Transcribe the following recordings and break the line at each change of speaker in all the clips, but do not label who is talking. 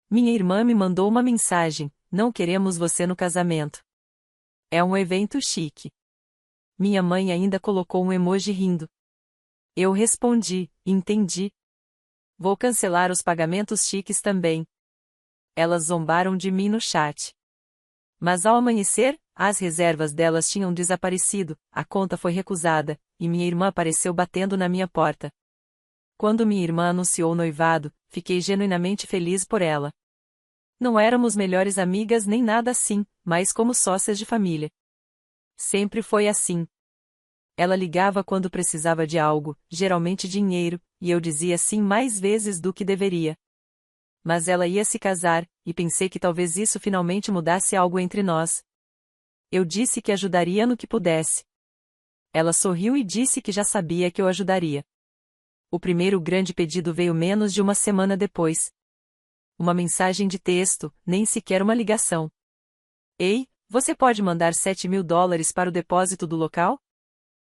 Minha irmã me mandou uma mensagem: não queremos você no casamento. É um evento chique. Minha mãe ainda colocou um emoji rindo. Eu respondi: entendi. Vou cancelar os pagamentos chiques também. Elas zombaram de mim no chat. Mas ao amanhecer, as reservas delas tinham desaparecido, a conta foi recusada, e minha irmã apareceu batendo na minha porta. Quando minha irmã anunciou o noivado, fiquei genuinamente feliz por ela. Não éramos melhores amigas nem nada assim, mas como sócias de família. Sempre foi assim. Ela ligava quando precisava de algo, geralmente dinheiro, e eu dizia sim mais vezes do que deveria. Mas ela ia se casar, e pensei que talvez isso finalmente mudasse algo entre nós. Eu disse que ajudaria no que pudesse. Ela sorriu e disse que já sabia que eu ajudaria. O primeiro grande pedido veio menos de uma semana depois. Uma mensagem de texto, nem sequer uma ligação. Ei, você pode mandar $7.000 para o depósito do local?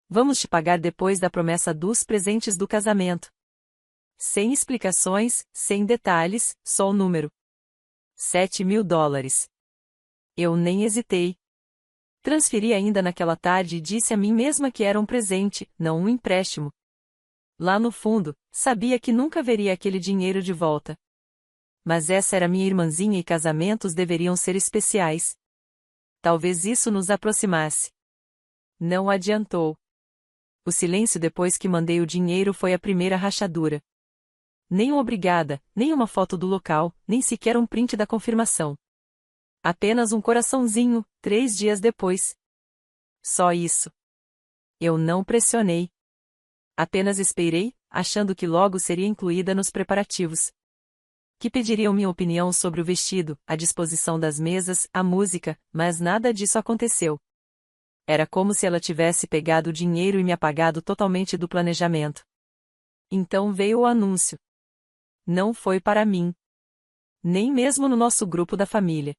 Vamos te pagar depois da promessa dos presentes do casamento. Sem explicações, sem detalhes, só o número. $7.000. Eu nem hesitei. Transferi ainda naquela tarde e disse a mim mesma que era um presente, não um empréstimo. Lá no fundo, sabia que nunca veria aquele dinheiro de volta. Mas essa era minha irmãzinha e casamentos deveriam ser especiais. Talvez isso nos aproximasse. Não adiantou. O silêncio depois que mandei o dinheiro foi a primeira rachadura. Nem um obrigada, nem uma foto do local, nem sequer um print da confirmação. Apenas um coraçãozinho, 3 dias depois. Só isso. Eu não pressionei. Apenas esperei, achando que logo seria incluída nos preparativos. Que pediriam minha opinião sobre o vestido, a disposição das mesas, a música, mas nada disso aconteceu. Era como se ela tivesse pegado o dinheiro e me apagado totalmente do planejamento. Então veio o anúncio. Não foi para mim. Nem mesmo no nosso grupo da família.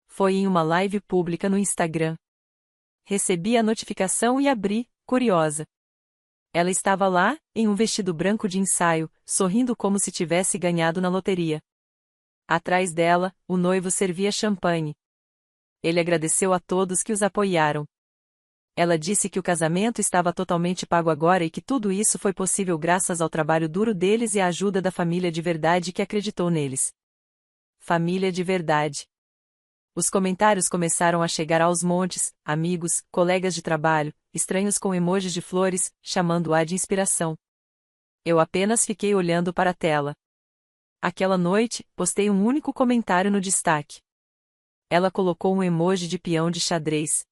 Foi em uma live pública no Instagram. Recebi a notificação e abri, curiosa. Ela estava lá, em um vestido branco de ensaio, sorrindo como se tivesse ganhado na loteria. Atrás dela, o noivo servia champanhe. Ele agradeceu a todos que os apoiaram. Ela disse que o casamento estava totalmente pago agora e que tudo isso foi possível graças ao trabalho duro deles e à ajuda da família de verdade que acreditou neles. Família de verdade. Os comentários começaram a chegar aos montes, amigos, colegas de trabalho, estranhos com emojis de flores, chamando-a de inspiração. Eu apenas fiquei olhando para a tela. Aquela noite, postei um único comentário no destaque. Ela colocou um emoji de peão de xadrez.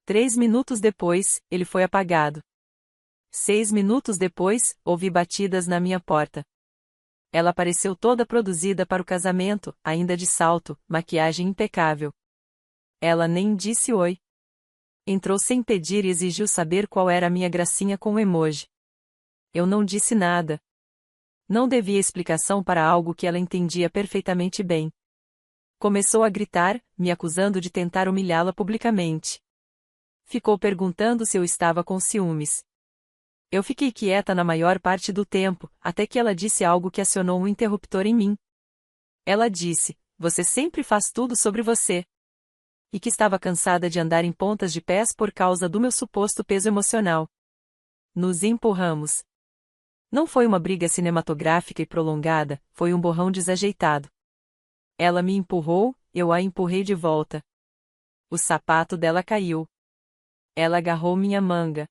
3 minutos depois, ele foi apagado. 6 minutos depois, ouvi batidas na minha porta. Ela apareceu toda produzida para o casamento, ainda de salto, maquiagem impecável. Ela nem disse oi. Entrou sem pedir e exigiu saber qual era a minha gracinha com o emoji. Eu não disse nada. Não devia explicação para algo que ela entendia perfeitamente bem. Começou a gritar, me acusando de tentar humilhá-la publicamente. Ficou perguntando se eu estava com ciúmes. Eu fiquei quieta na maior parte do tempo, até que ela disse algo que acionou um interruptor em mim. Ela disse: "Você sempre faz tudo sobre você." E que estava cansada de andar em pontas de pés por causa do meu suposto peso emocional. Nos empurramos. Não foi uma briga cinematográfica e prolongada, foi um borrão desajeitado. Ela me empurrou, eu a empurrei de volta. O sapato dela caiu. Ela agarrou minha manga.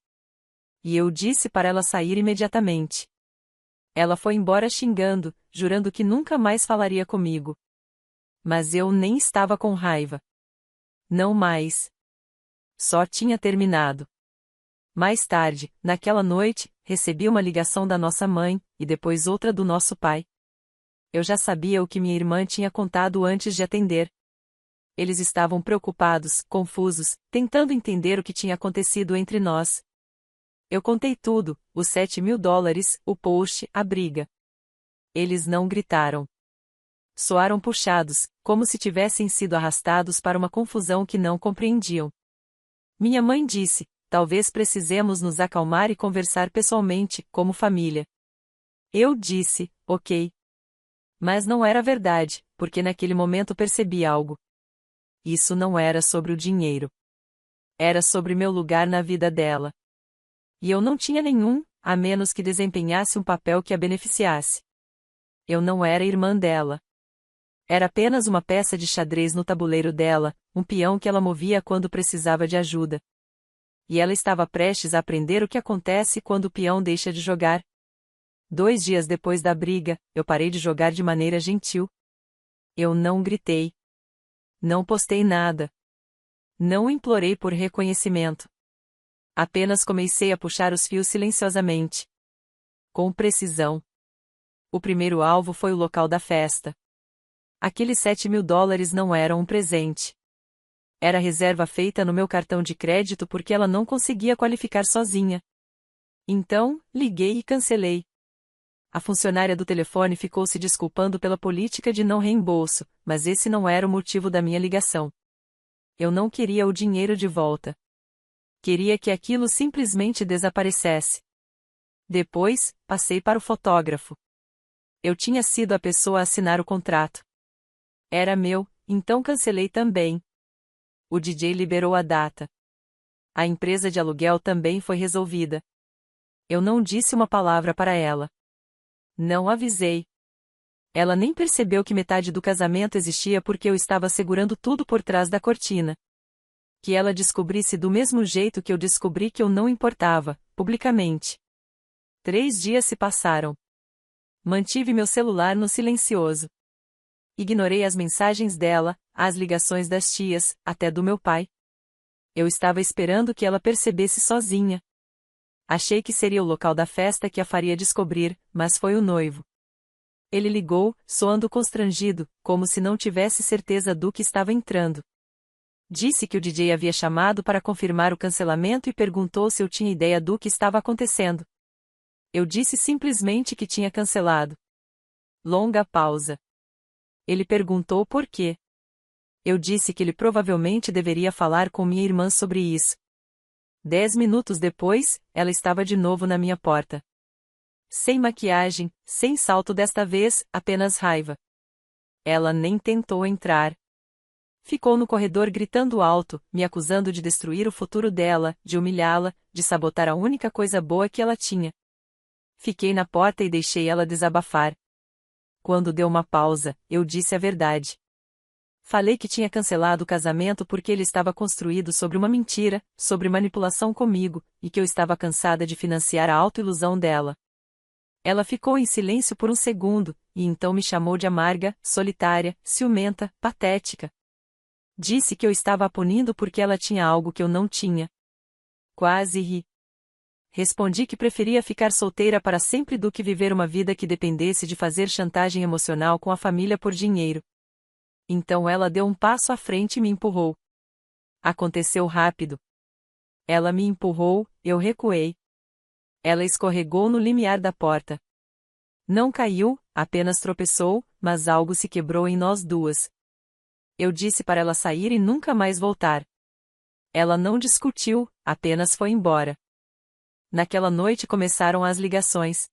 E eu disse para ela sair imediatamente. Ela foi embora xingando, jurando que nunca mais falaria comigo. Mas eu nem estava com raiva. Não mais. Só tinha terminado. Mais tarde, naquela noite, recebi uma ligação da nossa mãe, e depois outra do nosso pai. Eu já sabia o que minha irmã tinha contado antes de atender. Eles estavam preocupados, confusos, tentando entender o que tinha acontecido entre nós. Eu contei tudo, os $7.000, o post, a briga. Eles não gritaram. Soaram puxados, como se tivessem sido arrastados para uma confusão que não compreendiam. Minha mãe disse: "Talvez precisemos nos acalmar e conversar pessoalmente, como família." Eu disse: "Ok." Mas não era verdade, porque naquele momento percebi algo. Isso não era sobre o dinheiro. Era sobre meu lugar na vida dela. E eu não tinha nenhum, a menos que desempenhasse um papel que a beneficiasse. Eu não era irmã dela. Era apenas uma peça de xadrez no tabuleiro dela, um peão que ela movia quando precisava de ajuda. E ela estava prestes a aprender o que acontece quando o peão deixa de jogar. 2 dias depois da briga, eu parei de jogar de maneira gentil. Eu não gritei. Não postei nada. Não implorei por reconhecimento. Apenas comecei a puxar os fios silenciosamente. Com precisão. O primeiro alvo foi o local da festa. Aqueles $7.000 não eram um presente. Era reserva feita no meu cartão de crédito porque ela não conseguia qualificar sozinha. Então, liguei e cancelei. A funcionária do telefone ficou se desculpando pela política de não reembolso, mas esse não era o motivo da minha ligação. Eu não queria o dinheiro de volta. Queria que aquilo simplesmente desaparecesse. Depois, passei para o fotógrafo. Eu tinha sido a pessoa a assinar o contrato. Era meu, então cancelei também. O DJ liberou a data. A empresa de aluguel também foi resolvida. Eu não disse uma palavra para ela. Não avisei. Ela nem percebeu que metade do casamento existia porque eu estava segurando tudo por trás da cortina. Que ela descobrisse do mesmo jeito que eu descobri que eu não importava, publicamente. 3 dias se passaram. Mantive meu celular no silencioso. Ignorei as mensagens dela, as ligações das tias, até do meu pai. Eu estava esperando que ela percebesse sozinha. Achei que seria o local da festa que a faria descobrir, mas foi o noivo. Ele ligou, soando constrangido, como se não tivesse certeza do que estava entrando. Disse que o DJ havia chamado para confirmar o cancelamento e perguntou se eu tinha ideia do que estava acontecendo. Eu disse simplesmente que tinha cancelado. Longa pausa. Ele perguntou por quê. Eu disse que ele provavelmente deveria falar com minha irmã sobre isso. 10 minutos depois, ela estava de novo na minha porta. Sem maquiagem, sem salto desta vez, apenas raiva. Ela nem tentou entrar. Ficou no corredor gritando alto, me acusando de destruir o futuro dela, de humilhá-la, de sabotar a única coisa boa que ela tinha. Fiquei na porta e deixei ela desabafar. Quando deu uma pausa, eu disse a verdade. Falei que tinha cancelado o casamento porque ele estava construído sobre uma mentira, sobre manipulação comigo, e que eu estava cansada de financiar a autoilusão dela. Ela ficou em silêncio por um segundo, e então me chamou de amarga, solitária, ciumenta, patética. Disse que eu estava a punindo porque ela tinha algo que eu não tinha. Quase ri. Respondi que preferia ficar solteira para sempre do que viver uma vida que dependesse de fazer chantagem emocional com a família por dinheiro. Então ela deu um passo à frente e me empurrou. Aconteceu rápido. Ela me empurrou, eu recuei. Ela escorregou no limiar da porta. Não caiu, apenas tropeçou, mas algo se quebrou em nós duas. Eu disse para ela sair e nunca mais voltar. Ela não discutiu, apenas foi embora. Naquela noite começaram as ligações.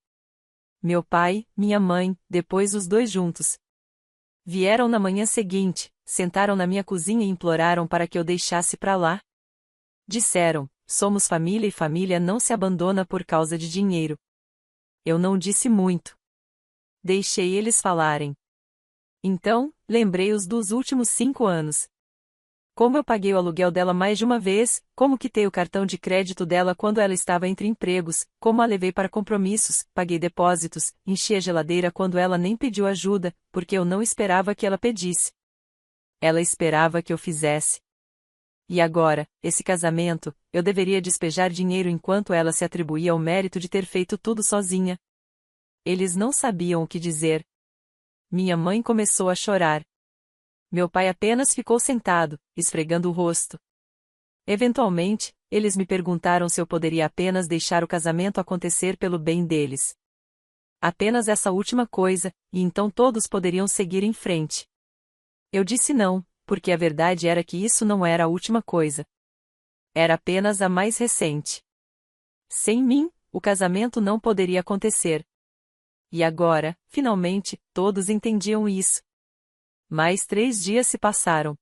Meu pai, minha mãe, depois os dois juntos. Vieram na manhã seguinte, sentaram na minha cozinha e imploraram para que eu deixasse pra lá. Disseram, somos família e família não se abandona por causa de dinheiro. Eu não disse muito. Deixei eles falarem. Então, lembrei-os dos últimos 5 anos. Como eu paguei o aluguel dela mais de uma vez, como quitei o cartão de crédito dela quando ela estava entre empregos, como a levei para compromissos, paguei depósitos, enchi a geladeira quando ela nem pediu ajuda, porque eu não esperava que ela pedisse. Ela esperava que eu fizesse. E agora, esse casamento, eu deveria despejar dinheiro enquanto ela se atribuía o mérito de ter feito tudo sozinha. Eles não sabiam o que dizer. Minha mãe começou a chorar. Meu pai apenas ficou sentado, esfregando o rosto. Eventualmente, eles me perguntaram se eu poderia apenas deixar o casamento acontecer pelo bem deles. Apenas essa última coisa, e então todos poderiam seguir em frente. Eu disse não, porque a verdade era que isso não era a última coisa. Era apenas a mais recente. Sem mim, o casamento não poderia acontecer. E agora, finalmente, todos entendiam isso. Mais 3 dias se passaram.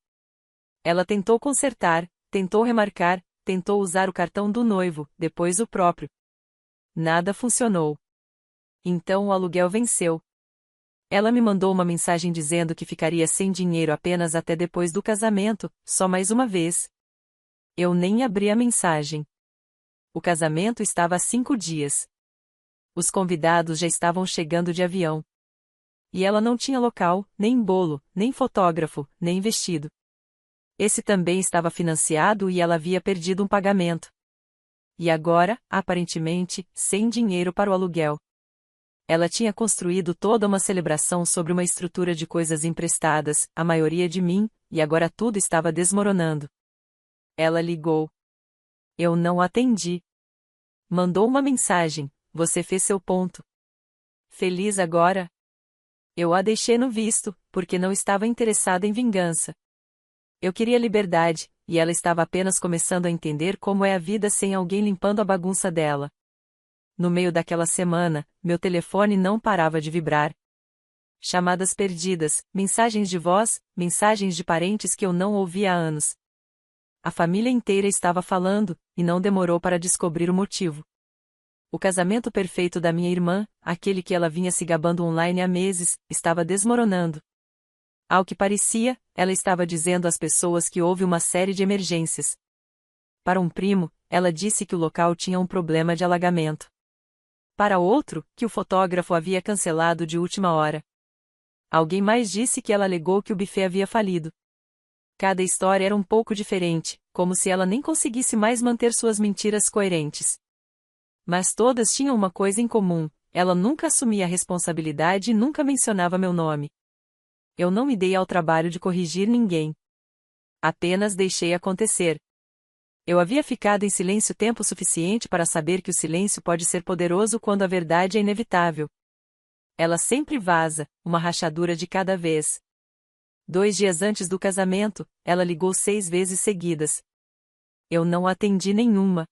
Ela tentou consertar, tentou remarcar, tentou usar o cartão do noivo, depois o próprio. Nada funcionou. Então o aluguel venceu. Ela me mandou uma mensagem dizendo que ficaria sem dinheiro apenas até depois do casamento, só mais uma vez. Eu nem abri a mensagem. O casamento estava há 5 dias. Os convidados já estavam chegando de avião. E ela não tinha local, nem bolo, nem fotógrafo, nem vestido. Esse também estava financiado e ela havia perdido um pagamento. E agora, aparentemente, sem dinheiro para o aluguel. Ela tinha construído toda uma celebração sobre uma estrutura de coisas emprestadas, a maioria de mim, e agora tudo estava desmoronando. Ela ligou. Eu não atendi. Mandou uma mensagem: você fez seu ponto. Feliz agora? Eu a deixei no visto, porque não estava interessada em vingança. Eu queria liberdade, e ela estava apenas começando a entender como é a vida sem alguém limpando a bagunça dela. No meio daquela semana, meu telefone não parava de vibrar. Chamadas perdidas, mensagens de voz, mensagens de parentes que eu não ouvia há anos. A família inteira estava falando, e não demorou para descobrir o motivo. O casamento perfeito da minha irmã, aquele que ela vinha se gabando online há meses, estava desmoronando. Ao que parecia, ela estava dizendo às pessoas que houve uma série de emergências. Para um primo, ela disse que o local tinha um problema de alagamento. Para outro, que o fotógrafo havia cancelado de última hora. Alguém mais disse que ela alegou que o buffet havia falido. Cada história era um pouco diferente, como se ela nem conseguisse mais manter suas mentiras coerentes. Mas todas tinham uma coisa em comum: ela nunca assumia a responsabilidade e nunca mencionava meu nome. Eu não me dei ao trabalho de corrigir ninguém. Apenas deixei acontecer. Eu havia ficado em silêncio tempo suficiente para saber que o silêncio pode ser poderoso quando a verdade é inevitável. Ela sempre vaza, uma rachadura de cada vez. 2 dias antes do casamento, ela ligou 6 vezes seguidas. Eu não atendi nenhuma.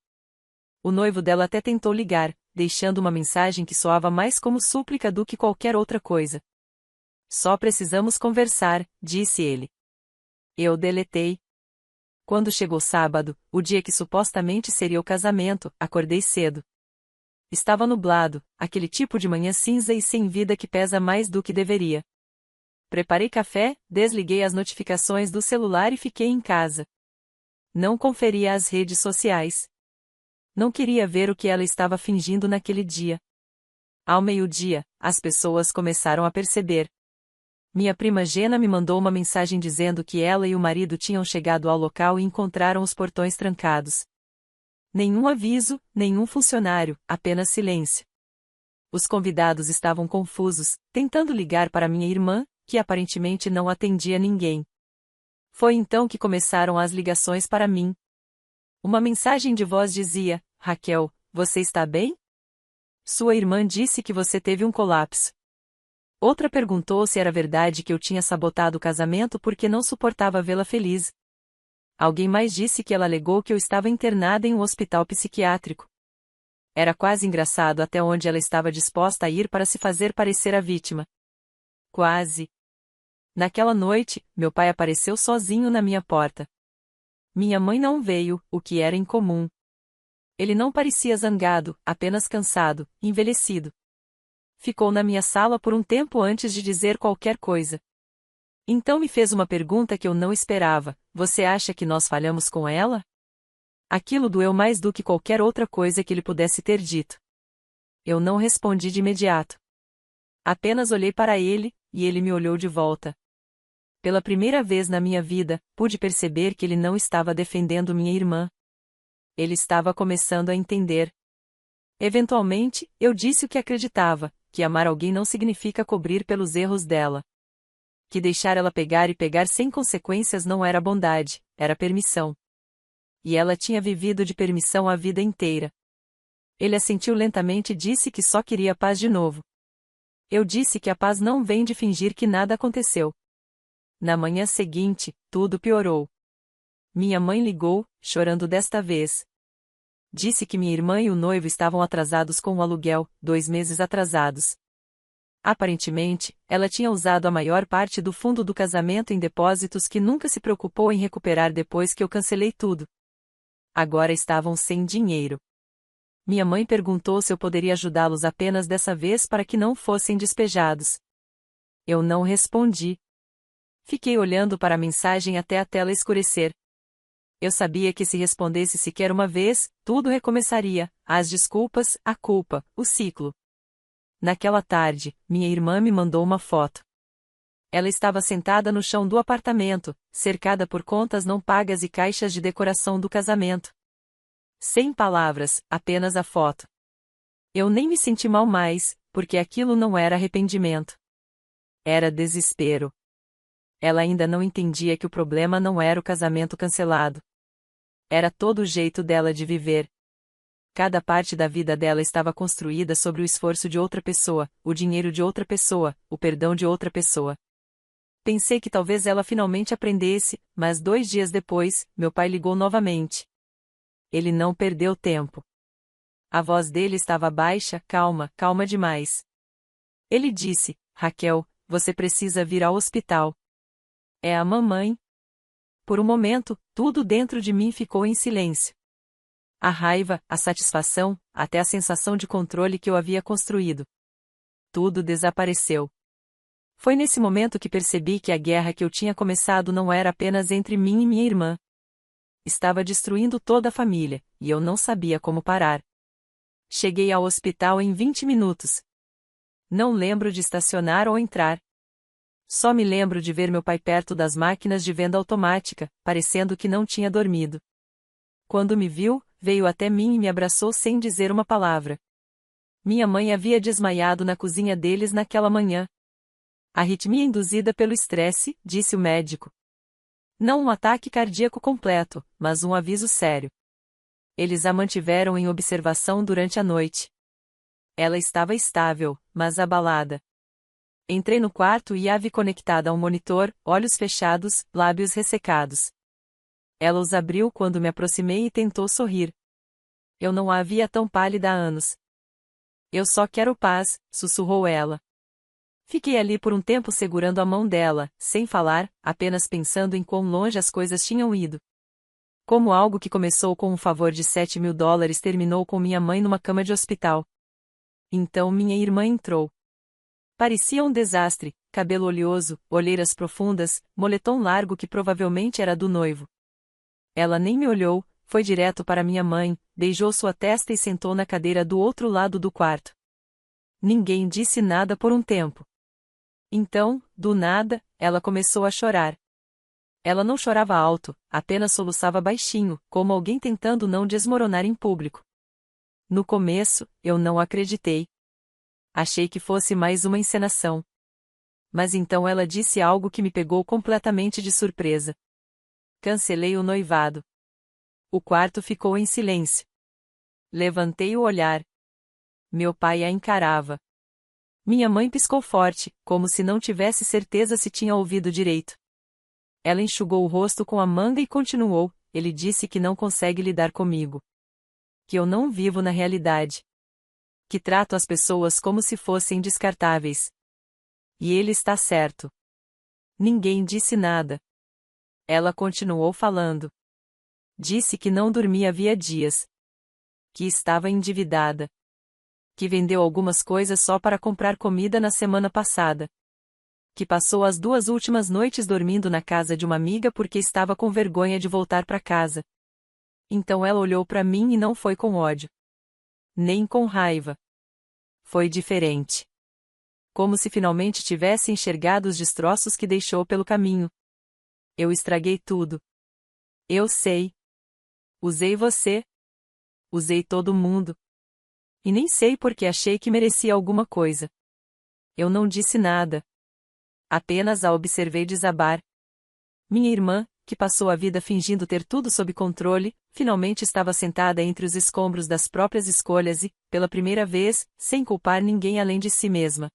O noivo dela até tentou ligar, deixando uma mensagem que soava mais como súplica do que qualquer outra coisa. Só precisamos conversar, disse ele. Eu deletei. Quando chegou sábado, o dia que supostamente seria o casamento, acordei cedo. Estava nublado, aquele tipo de manhã cinza e sem vida que pesa mais do que deveria. Preparei café, desliguei as notificações do celular e fiquei em casa. Não conferia as redes sociais. Não queria ver o que ela estava fingindo naquele dia. Ao meio-dia, as pessoas começaram a perceber. Minha prima Gena me mandou uma mensagem dizendo que ela e o marido tinham chegado ao local e encontraram os portões trancados. Nenhum aviso, nenhum funcionário, apenas silêncio. Os convidados estavam confusos, tentando ligar para minha irmã, que aparentemente não atendia ninguém. Foi então que começaram as ligações para mim. Uma mensagem de voz dizia: Raquel, você está bem? Sua irmã disse que você teve um colapso. Outra perguntou se era verdade que eu tinha sabotado o casamento porque não suportava vê-la feliz. Alguém mais disse que ela alegou que eu estava internada em um hospital psiquiátrico. Era quase engraçado até onde ela estava disposta a ir para se fazer parecer a vítima. Quase. Naquela noite, meu pai apareceu sozinho na minha porta. Minha mãe não veio, o que era incomum. Ele não parecia zangado, apenas cansado, envelhecido. Ficou na minha sala por um tempo antes de dizer qualquer coisa. Então me fez uma pergunta que eu não esperava: você acha que nós falhamos com ela? Aquilo doeu mais do que qualquer outra coisa que ele pudesse ter dito. Eu não respondi de imediato. Apenas olhei para ele, e ele me olhou de volta. Pela primeira vez na minha vida, pude perceber que ele não estava defendendo minha irmã. Ele estava começando a entender. Eventualmente, eu disse o que acreditava: que amar alguém não significa cobrir pelos erros dela. Que deixar ela pegar e pegar sem consequências não era bondade, era permissão. E ela tinha vivido de permissão a vida inteira. Ele assentiu lentamente e disse que só queria paz de novo. Eu disse que a paz não vem de fingir que nada aconteceu. Na manhã seguinte, tudo piorou. Minha mãe ligou, chorando desta vez. Disse que minha irmã e o noivo estavam atrasados com o aluguel, 2 meses atrasados. Aparentemente, ela tinha usado a maior parte do fundo do casamento em depósitos que nunca se preocupou em recuperar depois que eu cancelei tudo. Agora estavam sem dinheiro. Minha mãe perguntou se eu poderia ajudá-los apenas dessa vez para que não fossem despejados. Eu não respondi. Fiquei olhando para a mensagem até a tela escurecer. Eu sabia que se respondesse sequer uma vez, tudo recomeçaria, as desculpas, a culpa, o ciclo. Naquela tarde, minha irmã me mandou uma foto. Ela estava sentada no chão do apartamento, cercada por contas não pagas e caixas de decoração do casamento. Sem palavras, apenas a foto. Eu nem me senti mal mais, porque aquilo não era arrependimento. Era desespero. Ela ainda não entendia que o problema não era o casamento cancelado. Era todo o jeito dela de viver. Cada parte da vida dela estava construída sobre o esforço de outra pessoa, o dinheiro de outra pessoa, o perdão de outra pessoa. Pensei que talvez ela finalmente aprendesse, mas 2 dias depois, meu pai ligou novamente. Ele não perdeu tempo. A voz dele estava baixa, calma demais. Ele disse: Raquel, você precisa vir ao hospital. É a mamãe. Por um momento, tudo dentro de mim ficou em silêncio. A raiva, a satisfação, até a sensação de controle que eu havia construído. Tudo desapareceu. Foi nesse momento que percebi que a guerra que eu tinha começado não era apenas entre mim e minha irmã. Estava destruindo toda a família, e eu não sabia como parar. Cheguei ao hospital em 20 minutos. Não lembro de estacionar ou entrar. Só me lembro de ver meu pai perto das máquinas de venda automática, parecendo que não tinha dormido. Quando me viu, veio até mim e me abraçou sem dizer uma palavra. Minha mãe havia desmaiado na cozinha deles naquela manhã. Arritmia induzida pelo estresse, disse o médico. Não um ataque cardíaco completo, mas um aviso sério. Eles a mantiveram em observação durante a noite. Ela estava estável, mas abalada. Entrei no quarto e a vi conectada a um monitor, olhos fechados, lábios ressecados. Ela os abriu quando me aproximei e tentou sorrir. Eu não a via tão pálida há anos. Eu só quero paz, sussurrou ela. Fiquei ali por um tempo segurando a mão dela, sem falar, apenas pensando em quão longe as coisas tinham ido. Como algo que começou com um favor de $7.000 terminou com minha mãe numa cama de hospital. Então minha irmã entrou. Parecia um desastre, cabelo oleoso, olheiras profundas, moletom largo que provavelmente era do noivo. Ela nem me olhou, foi direto para minha mãe, beijou sua testa e sentou na cadeira do outro lado do quarto. Ninguém disse nada por um tempo. Então, do nada, ela começou a chorar. Ela não chorava alto, apenas soluçava baixinho, como alguém tentando não desmoronar em público. No começo, eu não acreditei. Achei que fosse mais uma encenação. Mas então ela disse algo que me pegou completamente de surpresa. Cancelei o noivado. O quarto ficou em silêncio. Levantei o olhar. Meu pai a encarava. Minha mãe piscou forte, como se não tivesse certeza se tinha ouvido direito. Ela enxugou o rosto com a manga e continuou: ele disse que não consegue lidar comigo. Que eu não vivo na realidade. Que trato as pessoas como se fossem descartáveis. E ele está certo. Ninguém disse nada. Ela continuou falando. Disse que não dormia havia dias. Que estava endividada. Que vendeu algumas coisas só para comprar comida na semana passada. Que passou as 2 últimas noites dormindo na casa de uma amiga porque estava com vergonha de voltar para casa. Então ela olhou para mim e não foi com ódio. Nem com raiva. Foi diferente. Como se finalmente tivesse enxergado os destroços que deixou pelo caminho. Eu estraguei tudo. Eu sei. Usei você. Usei todo mundo. E nem sei porque achei que merecia alguma coisa. Eu não disse nada. Apenas a observei desabar. Minha irmã, que passou a vida fingindo ter tudo sob controle, finalmente estava sentada entre os escombros das próprias escolhas e, pela primeira vez, sem culpar ninguém além de si mesma.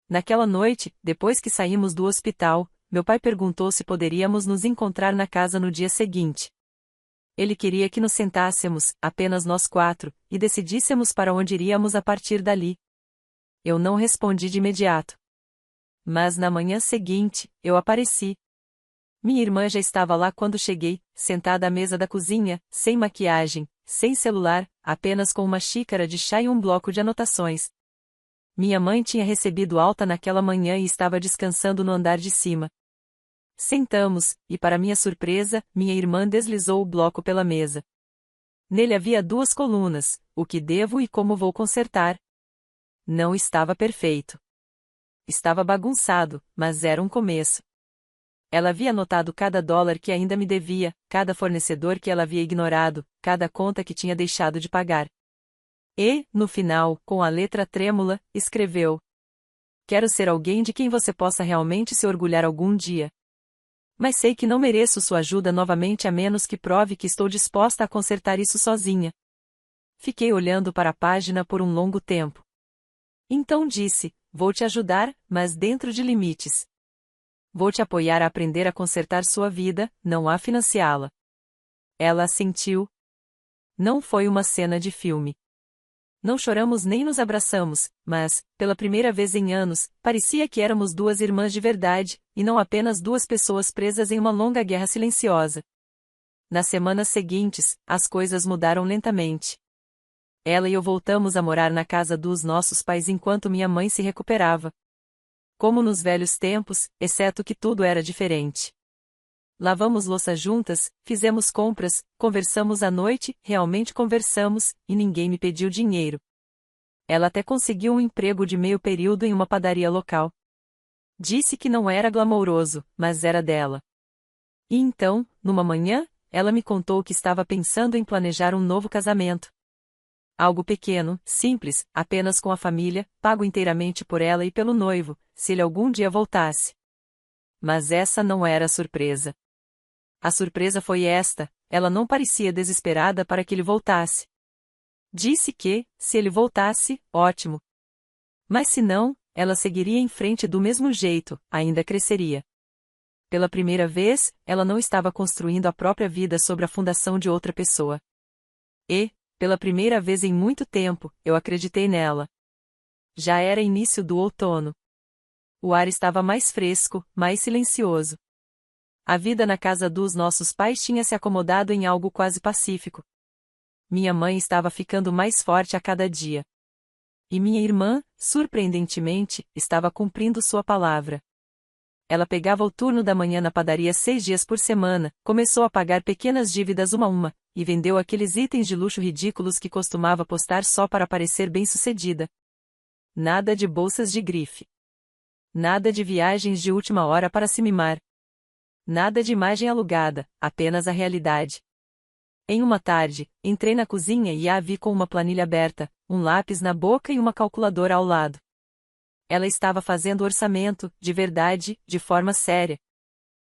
Naquela noite, depois que saímos do hospital, meu pai perguntou se poderíamos nos encontrar na casa no dia seguinte. Ele queria que nos sentássemos, apenas nós 4, e decidíssemos para onde iríamos a partir dali. Eu não respondi de imediato. Mas na manhã seguinte, eu apareci. Minha irmã já estava lá quando cheguei, sentada à mesa da cozinha, sem maquiagem, sem celular, apenas com uma xícara de chá e um bloco de anotações. Minha mãe tinha recebido alta naquela manhã e estava descansando no andar de cima. Sentamos, e para minha surpresa, minha irmã deslizou o bloco pela mesa. Nele havia 2 colunas, o que devo e como vou consertar. Não estava perfeito. Estava bagunçado, mas era um começo. Ela havia anotado cada dólar que ainda me devia, cada fornecedor que ela havia ignorado, cada conta que tinha deixado de pagar. E, no final, com a letra trêmula, escreveu: Quero ser alguém de quem você possa realmente se orgulhar algum dia. Mas sei que não mereço sua ajuda novamente a menos que prove que estou disposta a consertar isso sozinha. Fiquei olhando para a página por um longo tempo. Então disse: Vou te ajudar, mas dentro de limites. Vou te apoiar a aprender a consertar sua vida, não a financiá-la. Ela assentiu. Não foi uma cena de filme. Não choramos nem nos abraçamos, mas, pela primeira vez em anos, parecia que éramos 2 irmãs de verdade, e não apenas 2 pessoas presas em uma longa guerra silenciosa. Nas semanas seguintes, as coisas mudaram lentamente. Ela e eu voltamos a morar na casa dos nossos pais enquanto minha mãe se recuperava. Como nos velhos tempos, exceto que tudo era diferente. Lavamos louça juntas, fizemos compras, conversamos à noite, realmente conversamos, e ninguém me pediu dinheiro. Ela até conseguiu um emprego de meio período em uma padaria local. Disse que não era glamouroso, mas era dela. E então, numa manhã, ela me contou que estava pensando em planejar um novo casamento. Algo pequeno, simples, apenas com a família, pago inteiramente por ela e pelo noivo, se ele algum dia voltasse. Mas essa não era a surpresa. A surpresa foi esta: ela não parecia desesperada para que ele voltasse. Disse que, se ele voltasse, ótimo. Mas se não, ela seguiria em frente do mesmo jeito, ainda cresceria. Pela primeira vez, ela não estava construindo a própria vida sobre a fundação de outra pessoa. E, pela primeira vez em muito tempo, eu acreditei nela. Já era início do outono. O ar estava mais fresco, mais silencioso. A vida na casa dos nossos pais tinha se acomodado em algo quase pacífico. Minha mãe estava ficando mais forte a cada dia. E minha irmã, surpreendentemente, estava cumprindo sua palavra. Ela pegava o turno da manhã na padaria 6 dias por semana, começou a pagar pequenas dívidas uma a uma, e vendeu aqueles itens de luxo ridículos que costumava postar só para parecer bem-sucedida. Nada de bolsas de grife. Nada de viagens de última hora para se mimar. Nada de imagem alugada, apenas a realidade. Em uma tarde, entrei na cozinha e a vi com uma planilha aberta, um lápis na boca e uma calculadora ao lado. Ela estava fazendo orçamento, de verdade, de forma séria.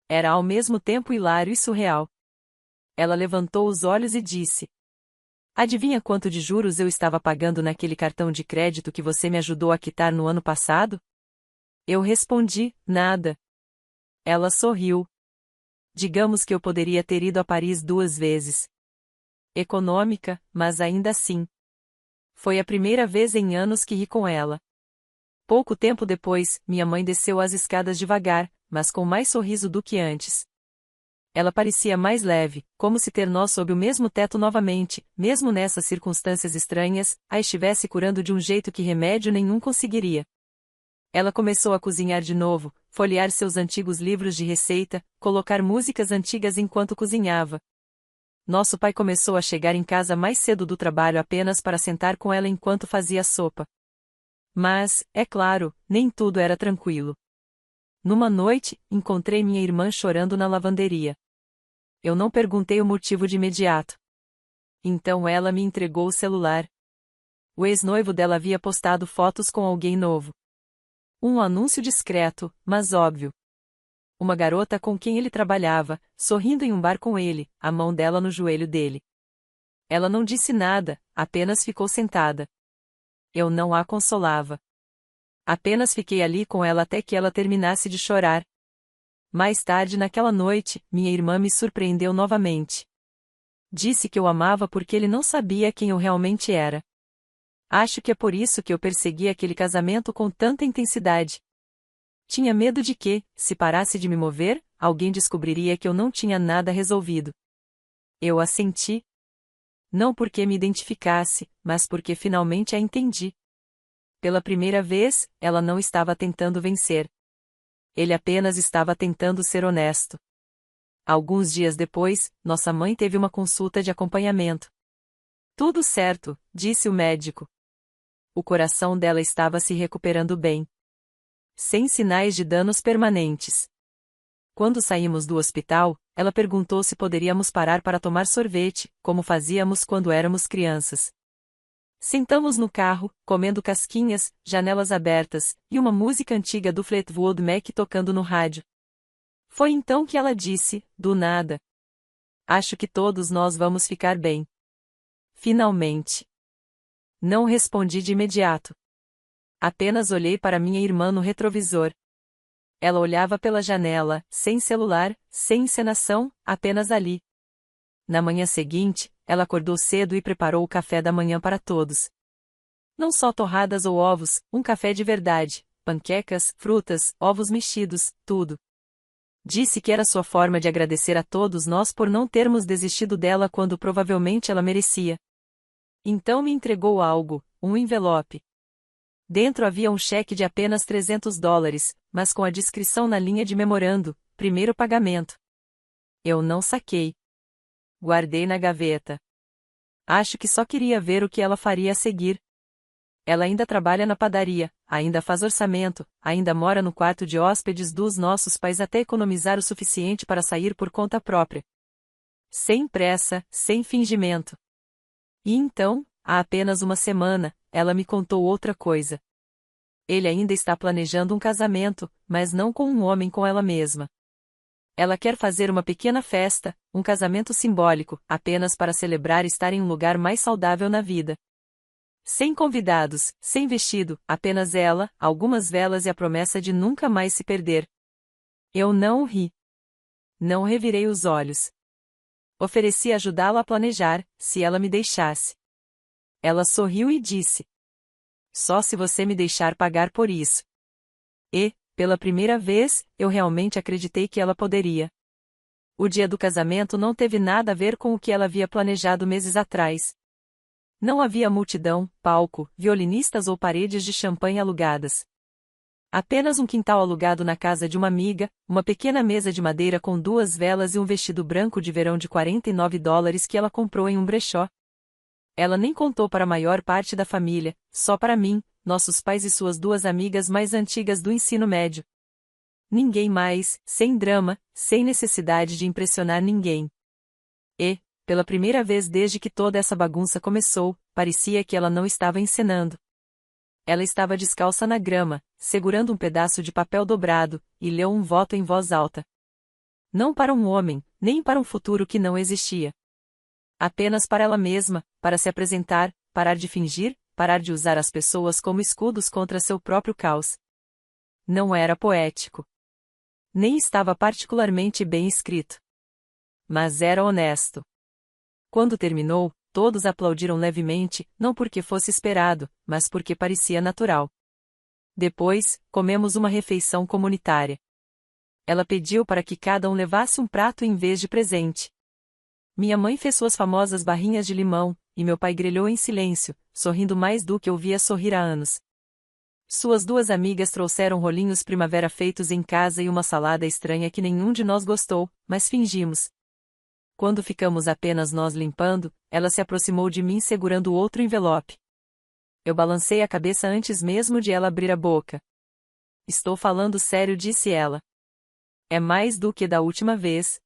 Era ao mesmo tempo hilário e surreal. Ela levantou os olhos e disse: Adivinha quanto de juros eu estava pagando naquele cartão de crédito que você me ajudou a quitar no ano passado? Eu respondi: nada. Ela sorriu. Digamos que eu poderia ter ido a Paris 2 vezes. Econômica, mas ainda assim. Foi a primeira vez em anos que ri com ela. Pouco tempo depois, minha mãe desceu as escadas devagar, mas com mais sorriso do que antes. Ela parecia mais leve, como se ter nós sob o mesmo teto novamente, mesmo nessas circunstâncias estranhas, a estivesse curando de um jeito que remédio nenhum conseguiria. Ela começou a cozinhar de novo, folhear seus antigos livros de receita, colocar músicas antigas enquanto cozinhava. Nosso pai começou a chegar em casa mais cedo do trabalho apenas para sentar com ela enquanto fazia sopa. Mas, é claro, nem tudo era tranquilo. Numa noite, encontrei minha irmã chorando na lavanderia. Eu não perguntei o motivo de imediato. Então ela me entregou o celular. O ex-noivo dela havia postado fotos com alguém novo. Um anúncio discreto, mas óbvio. Uma garota com quem ele trabalhava, sorrindo em um bar com ele, a mão dela no joelho dele. Ela não disse nada, apenas ficou sentada. Eu não a consolava. Apenas fiquei ali com ela até que ela terminasse de chorar. Mais tarde naquela noite, minha irmã me surpreendeu novamente. Disse que eu amava porque ele não sabia quem eu realmente era. Acho que é por isso que eu persegui aquele casamento com tanta intensidade. Tinha medo de que, se parasse de me mover, alguém descobriria que eu não tinha nada resolvido. Eu assenti. Não porque me identificasse, mas porque finalmente a entendi. Pela primeira vez, ela não estava tentando vencer. Ele apenas estava tentando ser honesto. Alguns dias depois, nossa mãe teve uma consulta de acompanhamento. Tudo certo, disse o médico. O coração dela estava se recuperando bem. Sem sinais de danos permanentes. Quando saímos do hospital, ela perguntou se poderíamos parar para tomar sorvete, como fazíamos quando éramos crianças. Sentamos no carro, comendo casquinhas, janelas abertas, e uma música antiga do Fleetwood Mac tocando no rádio. Foi então que ela disse, do nada: "Acho que todos nós vamos ficar bem." Finalmente. Não respondi de imediato. Apenas olhei para minha irmã no retrovisor. Ela olhava pela janela, sem celular, sem encenação, apenas ali. Na manhã seguinte, ela acordou cedo e preparou o café da manhã para todos. Não só torradas ou ovos, um café de verdade, panquecas, frutas, ovos mexidos, tudo. Disse que era sua forma de agradecer a todos nós por não termos desistido dela quando provavelmente ela merecia. Então me entregou algo, um envelope. Dentro havia um cheque de apenas $300, mas com a descrição na linha de memorando: primeiro pagamento. Eu não saquei. Guardei na gaveta. Acho que só queria ver o que ela faria a seguir. Ela ainda trabalha na padaria, ainda faz orçamento, ainda mora no quarto de hóspedes dos nossos pais até economizar o suficiente para sair por conta própria. Sem pressa, sem fingimento. E então, há apenas uma semana, ela me contou outra coisa. Ele ainda está planejando um casamento, mas não com um homem, com ela mesma. Ela quer fazer uma pequena festa, um casamento simbólico, apenas para celebrar estar em um lugar mais saudável na vida. Sem convidados, sem vestido, apenas ela, algumas velas e a promessa de nunca mais se perder. Eu não ri. Não revirei os olhos. Ofereci ajudá-la a planejar, se ela me deixasse. Ela sorriu e disse: "Só se você me deixar pagar por isso." E, pela primeira vez, eu realmente acreditei que ela poderia. O dia do casamento não teve nada a ver com o que ela havia planejado meses atrás. Não havia multidão, palco, violinistas ou paredes de champanhe alugadas. Apenas um quintal alugado na casa de uma amiga, uma pequena mesa de madeira com 2 velas e um vestido branco de verão de $49 que ela comprou em um brechó. Ela nem contou para a maior parte da família, só para mim, nossos pais e suas 2 amigas mais antigas do ensino médio. Ninguém mais, sem drama, sem necessidade de impressionar ninguém. E, pela primeira vez desde que toda essa bagunça começou, parecia que ela não estava encenando. Ela estava descalça na grama, segurando um pedaço de papel dobrado, e leu um voto em voz alta. Não para um homem, nem para um futuro que não existia. Apenas para ela mesma, para se apresentar, parar de fingir, parar de usar as pessoas como escudos contra seu próprio caos. Não era poético. Nem estava particularmente bem escrito. Mas era honesto. Quando terminou, todos aplaudiram levemente, não porque fosse esperado, mas porque parecia natural. Depois, comemos uma refeição comunitária. Ela pediu para que cada um levasse um prato em vez de presente. Minha mãe fez suas famosas barrinhas de limão, e meu pai grelhou em silêncio, sorrindo mais do que eu via sorrir há anos. Suas 2 amigas trouxeram rolinhos primavera feitos em casa e uma salada estranha que nenhum de nós gostou, mas fingimos. Quando ficamos apenas nós limpando, ela se aproximou de mim segurando outro envelope. Eu balancei a cabeça antes mesmo de ela abrir a boca. "Estou falando sério", disse ela. "É mais do que da última vez.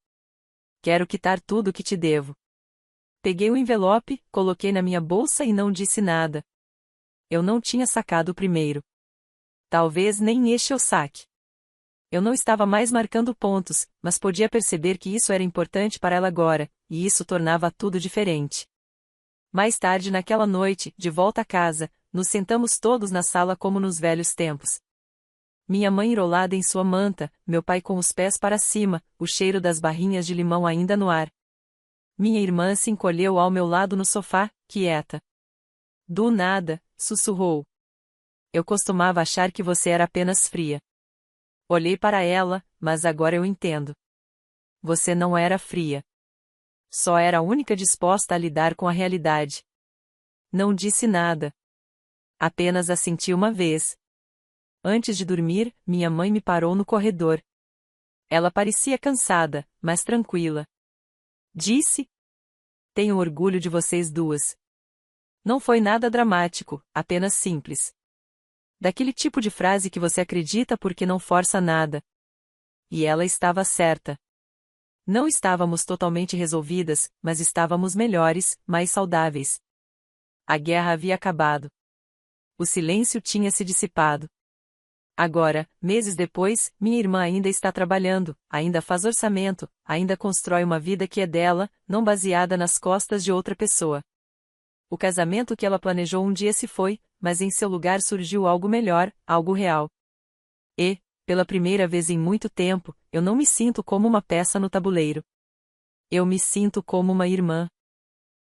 Quero quitar tudo o que te devo." Peguei o envelope, coloquei na minha bolsa e não disse nada. Eu não tinha sacado o primeiro. Talvez nem este eu saque. Eu não estava mais marcando pontos, mas podia perceber que isso era importante para ela agora, e isso tornava tudo diferente. Mais tarde naquela noite, de volta a casa, nos sentamos todos na sala como nos velhos tempos. Minha mãe enrolada em sua manta, meu pai com os pés para cima, o cheiro das barrinhas de limão ainda no ar. Minha irmã se encolheu ao meu lado no sofá, quieta. Do nada, sussurrou. Eu costumava achar que você era apenas fria. Olhei para ela, mas agora eu entendo. Você não era fria. Só era a única disposta a lidar com a realidade. Não disse nada. Apenas assenti uma vez. Antes de dormir, minha mãe me parou no corredor. Ela parecia cansada, mas tranquila. Disse: Tenho orgulho de vocês duas. Não foi nada dramático, apenas simples. Daquele tipo de frase que você acredita porque não força nada. E ela estava certa. Não estávamos totalmente resolvidas, mas estávamos melhores, mais saudáveis. A guerra havia acabado. O silêncio tinha se dissipado. Agora, meses depois, minha irmã ainda está trabalhando, ainda faz orçamento, ainda constrói uma vida que é dela, não baseada nas costas de outra pessoa. O casamento que ela planejou um dia se foi, mas em seu lugar surgiu algo melhor, algo real. E, pela primeira vez em muito tempo, eu não me sinto como uma peça no tabuleiro. Eu me sinto como uma irmã.